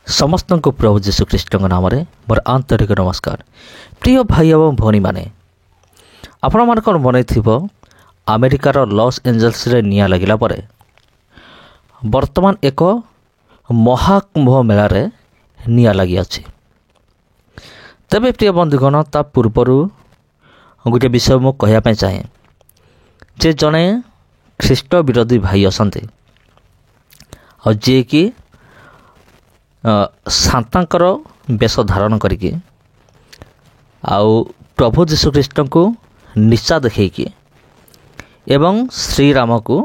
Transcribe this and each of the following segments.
समस्त को प्रभु जीशुख्रीष्ट नाम मोर आंतरिक नमस्कार। प्रिय भाई एवं भौणी मैंने आपण मान मन अमेरिकार लॉस एंजल्स रे निया लगिला परे वर्तमान एक महाकुंभ मेला रे निया लगी अछि। तबे प्रिय बंधुगण ता पूर्वर गोटे विषय मु कहया चाहे जे जने ख्रीष्ट विरोधी भाई असंते और जे कि सांतांकर बेश धारण करिके आउ प्रभु जीशुख्रीष्ट को निशा देखिकी एवं श्रीराम को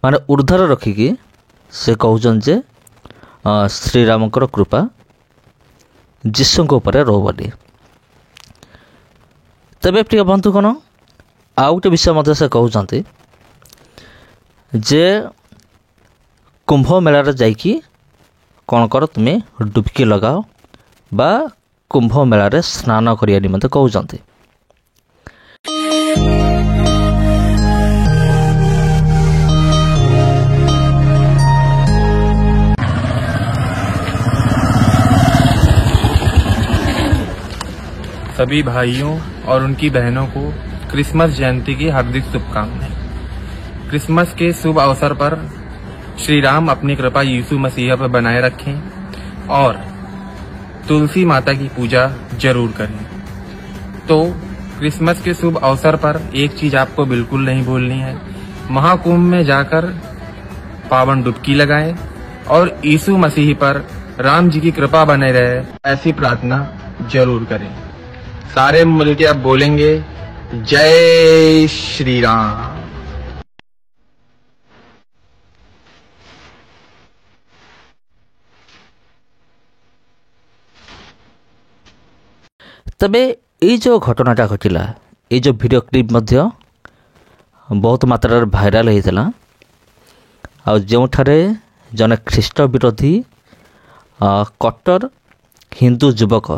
माने ऊर्ध्वर रखिकी से कहउछन जे श्रीरामकर कृपा जीशु ऊपर रहो बोली। तबे प्रिय बंधुगण आउ गोटे विषय मध्य से कहउछन्ति जे कुंभ मेला रे जाइकी कौन कर तुम्हें डुबकी लगाओ बा कुंभ मेला रे स्नान करिया निमंते कहउछन्ति। सभी भाइयों और उनकी बहनों को क्रिसमस जयंती की हार्दिक शुभकामनाएं। क्रिसमस के शुभ अवसर पर श्री राम अपनी कृपा यीशु मसीह पर बनाए रखें और तुलसी माता की पूजा जरूर करें। तो क्रिसमस के शुभ अवसर पर एक चीज आपको बिल्कुल नहीं भूलनी है, महाकुंभ में जाकर पावन डुबकी लगाएं और यीशु मसीह पर राम जी की कृपा बने रहे ऐसी प्रार्थना जरूर करें। सारे मिलके अब बोलेंगे जय श्री राम। तबे ये जो घटनाटा घटिला ये जो वीडियो क्लिप मध्य बहुत मात्रा भाइराल होता आ जो जने ख्रीष्ट विरोधी कट्टर हिंदू युवक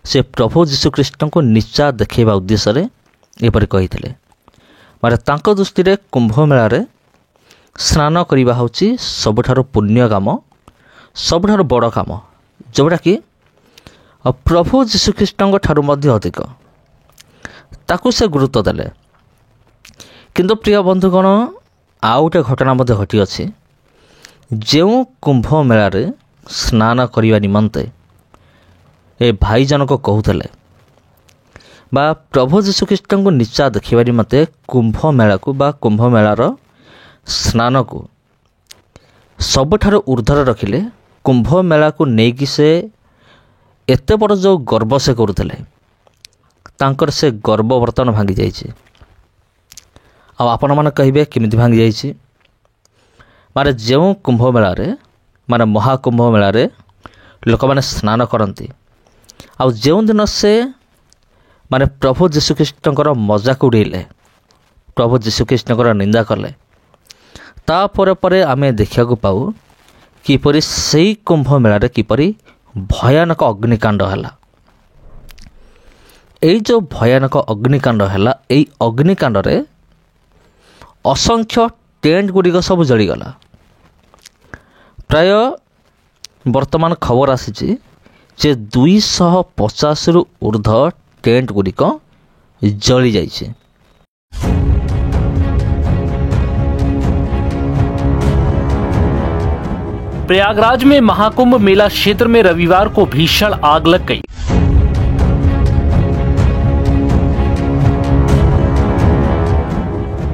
से प्रभु जीशुख्रीष्ट को नीचा देखा उद्देश्य एपरि कही मारे तांको दृष्टि रे कुंभ मेला रे स्नान करवा होची सबुठारु पुण्य काम सबुठारु बड़ काम जोटा कि प्रभु जीशुख्रीष्ट ठारू मध्य अधिक ताकू से गुरुत्व देले। किंतु प्रिय बंधुगण आउ गोटे घटना मध्य घटी अछि जो कुंभ मेला रे स्नान करने निमंते ए भाई जनक कहूले बा प्रभु जीशुख्रीष्ट को नीचा देखा निमंते कुंभ मेला को बा कुंभ मेलार स्नान को सबुठारु ऊर्ध्वर रखिले कुंभ मेला को नेकी से एते बड़ जो गर्व से करुले तांकर से गर्व बर्तमान भांगी जाइए। आपण मैंने कहे केमिति भांगी जाइए मारे जो कुंभ मेला रे माने महाकुंभ मेला रे लोक मैंने स्नान करती आउ जो दिन से माने प्रभु जीशुख्रीष्टंकर मजाक उड़ेले प्रभु जीशुख्रीष्टंकर निंदा कले तापर परे आमे देखा पाऊ किपरि सही कुंभ मेला रे किपरि भयानक अग्निकांड है। यही जो भयानक अग्निकांड है यही अग्निकांड रे असंख्य टेंट गुड़िक सब जलीगला। प्राय वर्तमान खबर आसी 250 रु ऊर्ध्व टेंट गुड़िक जली जाइए। प्रयागराज में महाकुंभ मेला क्षेत्र में रविवार को भीषण आग लग गई।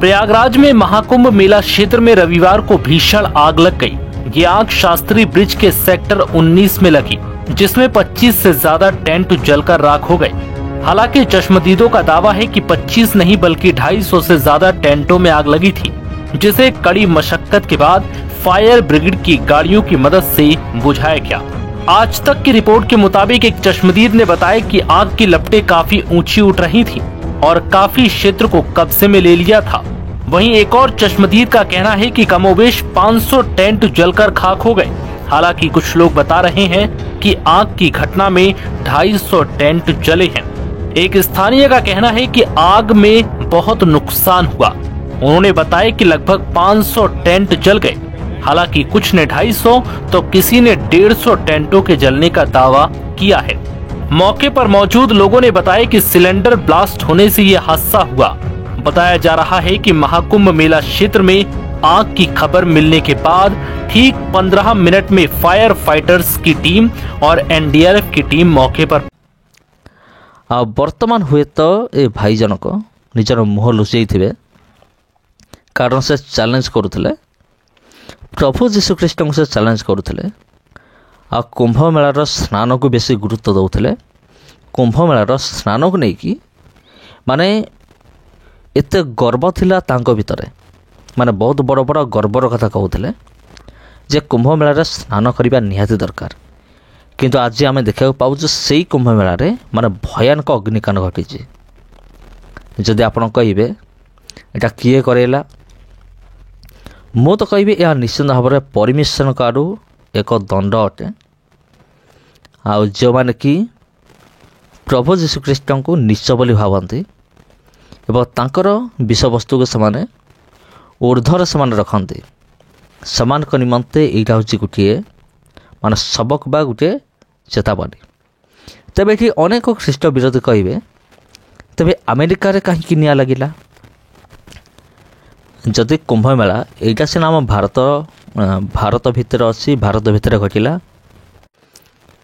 प्रयागराज में महाकुंभ मेला क्षेत्र में रविवार को भीषण आग लग गई। ये आग शास्त्री ब्रिज के सेक्टर 19 में लगी जिसमें 25 से ज्यादा टेंट जलकर राख हो गए। हालांकि चश्मदीदों का दावा है कि 25 नहीं बल्कि 250 से ज्यादा टेंटों में आग लगी थी जिसे कड़ी मशक्कत के बाद फायर ब्रिगेड की गाड़ियों की मदद से बुझाया गया। आज तक की रिपोर्ट के मुताबिक एक चश्मदीद ने बताया कि आग की लपटें काफी ऊंची उठ रही थी और काफी क्षेत्र को कब्जे में ले लिया था। वहीं एक और चश्मदीद का कहना है कि कमोबेश 500 टेंट जलकर खाक हो गए। हालांकि कुछ लोग बता रहे हैं कि आग की घटना में 250 टेंट जले हैं। एक स्थानीय का कहना है कि आग में बहुत नुकसान हुआ। उन्होंने बताया कि लगभग 500 टेंट जल गए। हालांकि कुछ ने 250 तो किसी ने 150 टेंटों के जलने का दावा किया है। मौके पर मौजूद लोगों ने बताया कि सिलेंडर ब्लास्ट होने से यह हादसा हुआ। बताया जा रहा है कि महाकुंभ मेला क्षेत्र में आग की खबर मिलने के बाद ठीक 15 मिनट में फायर फाइटर्स की टीम और एनडीआरएफ की टीम मौके पर। वर्तमान हुए तो ए भाई जनक निजर मुह लुचई थे कारण से चैलेंज करुले प्रभु जीशुख्रीष्ट से चैलेंज करुले आ कुंभ मेलार स्नान को बेसी गुरुत्व दौले। कुंभ मेलार स्नान को लेकिन माने एते गर्व थिला तांको भितरे माने बहुत बड़ बड़ गर्वर कथा कहते जे कुंभ मेलार स्नान करने निहाती दरकार। किंतु आज आम देखा पाऊँ से कुंभ मेलार माने भयानक अग्निकांड घटी। जदि आपण कहे यहाँ किए करेला मु तो कहि यह निश्चित भाव में परमेश्वर आड़ू एक दंड अटे। आ जो मैंने कि प्रभु जीशुख्रीष्ट को नीच बोली भावती एवं तांकर विषय वस्तु को सेमाने ऊर्ध्वर से रखती समान निमंते यहाँ हूँ गोटे माने सबक बा गोटे चेतावनी। तेबे ये अनेक ख्रीष्ट विरोधी कहे तेबे अमेरिका रे कहीं निया लगिला जदि कुंभ मेला यहाँ सीना आम भारत भितर अच्छी भारत भितर घटिला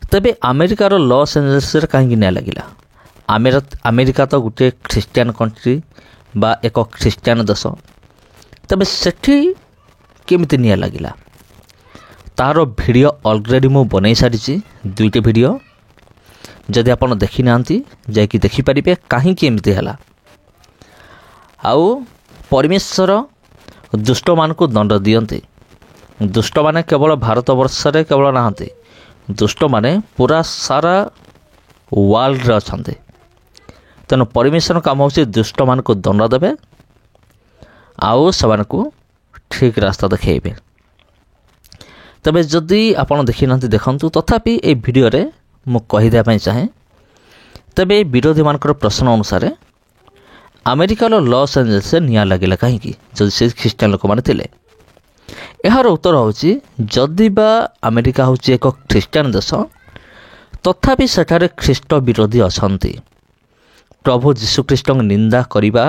तेबे अमेरिकार लॉस एंजेल्स कहीं निया लगिला। अमेरिका तो गोटे ख्रीस्टियन कंट्री बा एक ख्रीस्टियन देश तेबे सेठी केमिति निया लगिला तार वीडियो ऑलरेडी मु बनै सारी दुईटे वीडियो जदि आपण देखी नांती जाकि देखि परिबे काहे कि एमिति हला। आउ परमेश्वर दुष्ट मान को दंड दियंते। दुष्ट माने केवल भारत वर्ष रे केवल नाहंते दुष्ट माने पूरा सारा वर्ल्ड रे अछंते। तेणु परमेश्वर काम होची दुष्ट मान को दंड देबे आउ समान को ठीक रास्ता देखेबे। तबे जदि आपण देखि नांती देखंतु तथापि ए वीडियो रे मु कहि दे पई चाहे तबे विरोधी मानकर प्रश्न अनुसार अमेरिकार लॉस एंजेल्स से निया लगिला कहीं जदि से ख्रीस्टान लोक मैंने थे। यार उत्तर हूँ जदि बा अमेरिका हूँ एक ख्रीस्टान देश तथापि सेठारे ख्रीष्ट विरोधी अछंती। प्रभु जीशुख्रीष्ट निंदा करिबा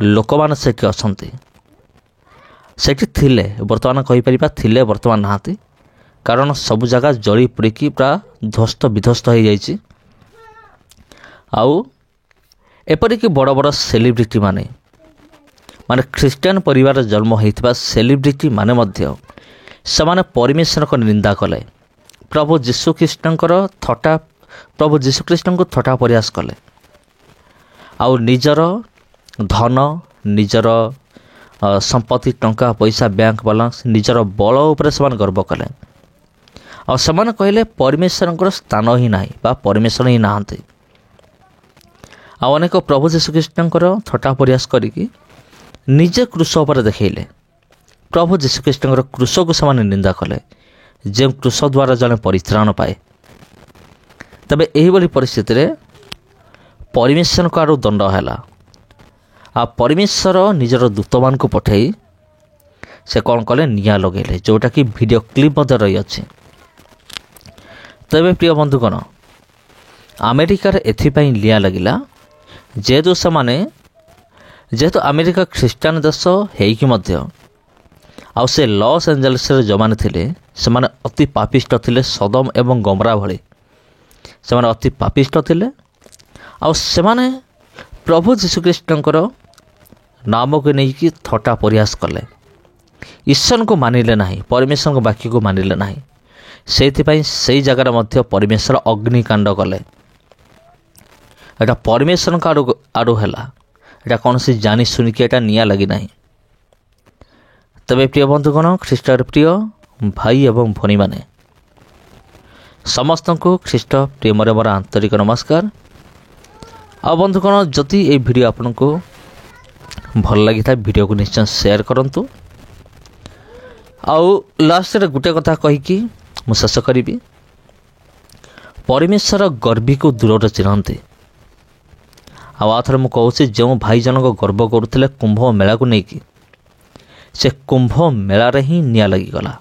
लोक मान सेठी अछंती सेठी थिले वर्तमान कहि परिबा थिले वर्तमान नाहांती कारण सब जगह जड़ी पुड़ीकी पूरा ध्वस्त विध्वस्त हो जाइए। आउ एपरिक बड़ बड़ सेलिब्रिटी माने ख्रीस्टियन परिवार जन्म होता सेलिब्रिटी माने मध्य समाने परमेश्वर को निंदा कले प्रभु जीशुख्रीष्टर थटा प्रभु जीशुख्रीष्ट को थटा प्रयास कले आउ निजर धन निजर संपत्ति टंका पैसा बैंक बालांस निजर बल उपरे समान गर्व कले और समान कहले परमेश्वर स्थान ही ना बा परमेश्वर ही नहांती। अनेक प्रभु जीशुख्रीष्टर थटा प्रयास करिकी निजे क्रूस पर देखले प्रभु जीशुख्रीष्टर क्रूस को समान निंदा कले जो क्रूस द्वारा जड़े परित्राण पाए। तबे यही परिस्थिति रे परमेश्वर को आड़ दंड है आ परमेश्वर निजर दूत मान को पठेई से कौन कले निया लगेले जोटा कि वीडियो क्लिप मध्य रही अच्छी। तबे प्रिय बंधुगण अमेरिकार एथिपाई निया लगिला जेहेतु सेमाने जेहेतु अमेरिका ख्रीस्टान देश होइकी मध्य आउ से लॉस एंजेल्स जो माने थिले सेमाने अति पापिष्ट थिले सदम एवं गमरा भली सेमाने अति पापिष्ट थिले आउ सेमाने प्रभु जीशुख्रीष्टर नाम को लेकिन थटा प्रयास कले ईश्वर को मानिले नहीं परमेश्वर को वाक्य को मानिले नहीं से जगार मध्य परमेश्वर अग्निकांड कले। एटा परमेश्वर आड़ू है एटा कौन सी जानी सुनिकी एटा निया लगी नहीं। तबे प्रिय बंधुगण ख्रीष्टर प्रिय भाई एवं भनी माने समस्त को ख्रीष्ट प्रेम मोर आंतरिक नमस्कार। आ बंधुगण जदि ये वीडियो आपन को भल लगी था वीडियो को निश्चय शेयर करंतु। आउ लास्ट रे गुटे कथा कहीकि मु शेष करी परमेश्वर गर्वी को दूर चिन्हती। आथर मु कहूँ जो भाई जनक गर्व करुले कुंभ मेला को लेकिन से कुंभ मेलारे ही निया लगिगला।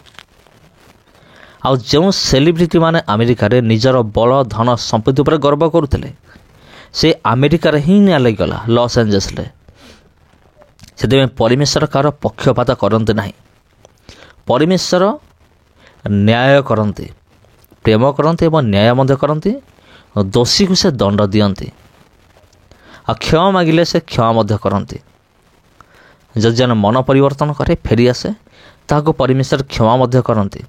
आउ जो सेलिब्रिटी माने अमेरिका रे निजर बल धन संपत्ति उपर गर्व करुଥିଲେ से अमेरिका रे ही निया लगिगला लॉस एंजल्स रे। से परमेश्वर कार पक्षपात करते ना, परमेश्वर न्याय करते, प्रेम करते और न्याय मध्य करते, दोषी को से दंड दियंती, आ क्षमा मागिले से क्षमा मध्य करते। जदि जन मन परिवर्तन करे फेरी आसे ताको परमेश्वर क्षमा मध्य करते।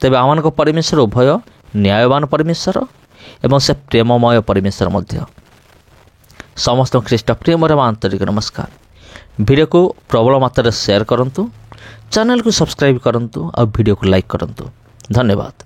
तेबे आमान को परमेश्वर उभय न्यायवान परमेश्वर एवं से प्रेममय परमेश्वर मध्य। समस्त ख्रीष्ट प्रेम आंतरिक नमस्कार। वीडियो को प्रबल मात्रा शेयर करंतु, चैनल को सब्सक्राइब करंतु और वीडियो को लाइक करंतु। धन्यवाद।